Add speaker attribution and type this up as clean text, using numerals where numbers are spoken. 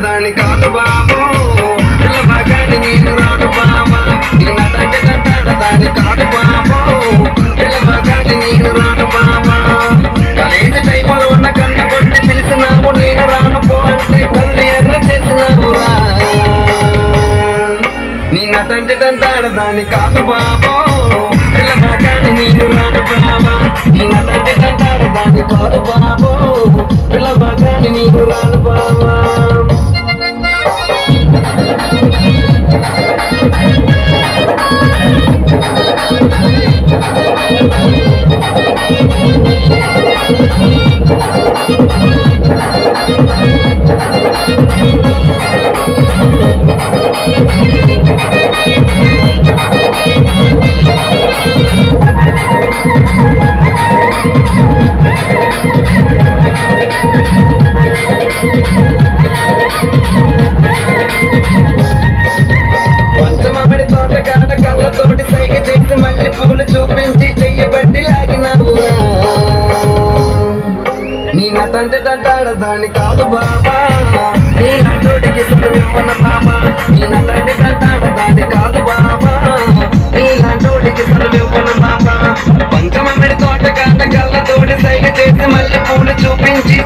Speaker 1: దాని కాదు బాబు పిల్లగాని నేను రాను బాబా దాని కాదు బాబు పిల్లగాని నేను రాను బాబా కాలేజీ టైంలో ఉన్న కన్న కొట్టి పిలిచినావు నేను రాను పో అంటే కళ్ళు ఎర్ర చేసినావురా నీ నటంటే దాని కాదు బాబు పిల్లగాని నేను రాను బాబా నీ నటంటే దాని కాదు బాబు పిల్లగాని నేను రాను బాబా పంచమామిడి తోట కాడ కళ్ళతోటి సైగ చేసి మళ్ళీ పూలు చూపించి చెయ్యబట్టి లాగినావు నీ నటంటే దాని కాదు బాబా నీ నటోటికి సుఖమివ్వన బాబా నీ నటంటే దాని కాదు బాబా నీ నటోటికి సుఖమివ్వన బాబా పంచమామిడి తోట కాడ కళ్ళతోటి సైగ చేసి మళ్ళీ పూలు చూపించి